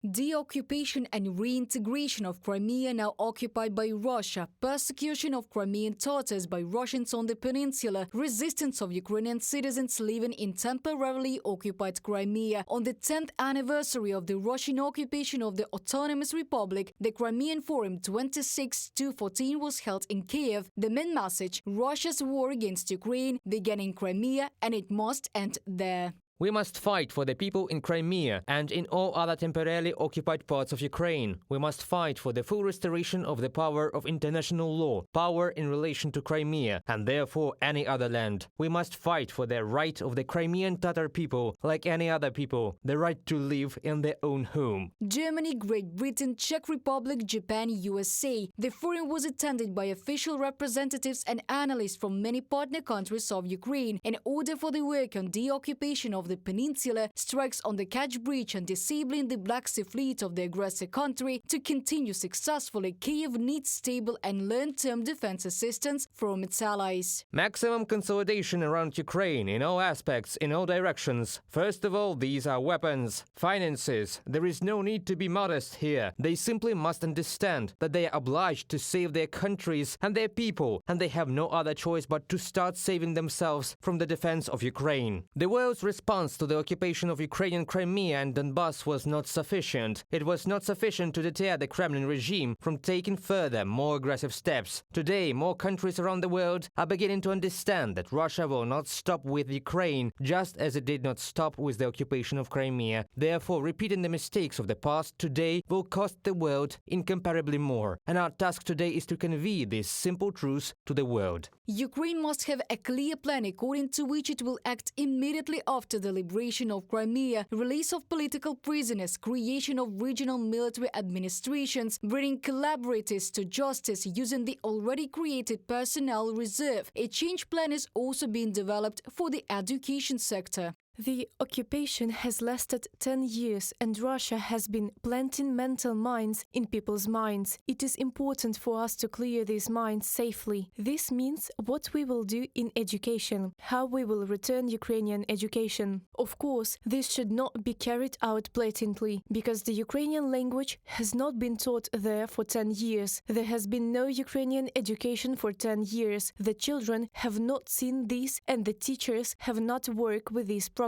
Deoccupation and reintegration of Crimea now occupied by Russia, persecution of Crimean Tatars by Russians on the peninsula, resistance of Ukrainian citizens living in temporarily occupied Crimea. On the 10th anniversary of the Russian occupation of the Autonomous Republic, the Crimean Forum 26-14 was held in Kiev. The main message: Russia's war against Ukraine began in Crimea and it must end there. We must fight for the people in Crimea and in all other temporarily occupied parts of Ukraine. We must fight for the full restoration of the power of international law, power in relation to Crimea, and therefore any other land. We must fight for the right of the Crimean Tatar people, like any other people, the right to live in their own home. Germany, Great Britain, Czech Republic, Japan, USA. The forum was attended by official representatives and analysts from many partner countries of Ukraine in order for the work on deoccupation of the peninsula, strikes on the Kerch Bridge and disabling the Black Sea Fleet of the aggressor country to continue successfully. Kyiv needs stable and long-term defense assistance from its allies. Maximum consolidation around Ukraine in all aspects, in all directions. First of all, these are weapons, finances. There is no need to be modest here. They simply must understand that they are obliged to save their countries and their people, and they have no other choice but to start saving themselves from the defense of Ukraine. The world's response to the occupation of Ukrainian Crimea and Donbass was not sufficient. It was not sufficient to deter the Kremlin regime from taking further, more aggressive steps. Today, more countries around the world are beginning to understand that Russia will not stop with Ukraine, just as it did not stop with the occupation of Crimea. Therefore, repeating the mistakes of the past today will cost the world incomparably more. And our task today is to convey this simple truth to the world. Ukraine must have a clear plan according to which it will act immediately after the liberation of Crimea, release of political prisoners, creation of regional military administrations, bringing collaborators to justice using the already created personnel reserve. A change plan is also being developed for the education sector. The occupation has lasted 10 years and Russia has been planting mental mines in people's minds. It is important for us to clear these mines safely. This means what we will do in education, how we will return Ukrainian education. Of course, this should not be carried out blatantly, because the Ukrainian language has not been taught there for 10 years. There has been no Ukrainian education for 10 years. The children have not seen this and the teachers have not worked with these programs.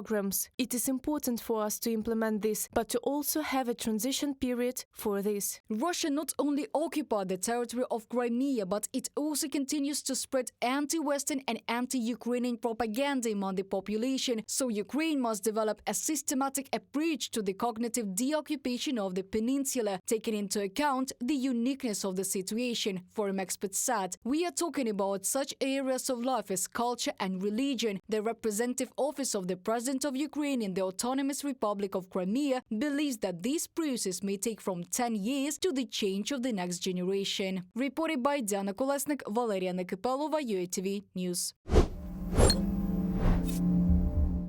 It is important for us to implement this, but to also have a transition period for this. Russia not only occupied the territory of Crimea, but it also continues to spread anti-Western and anti-Ukrainian propaganda among the population, so Ukraine must develop a systematic approach to the cognitive deoccupation of the peninsula, taking into account the uniqueness of the situation. Forum experts said, "We are talking about such areas of life as culture and religion." The representative office of the President of Ukraine in the Autonomous Republic of Crimea believes that this process may take from 10 years to the change of the next generation. Reported by Diana Kolesnik, Valeria Nekipelova, UATV News.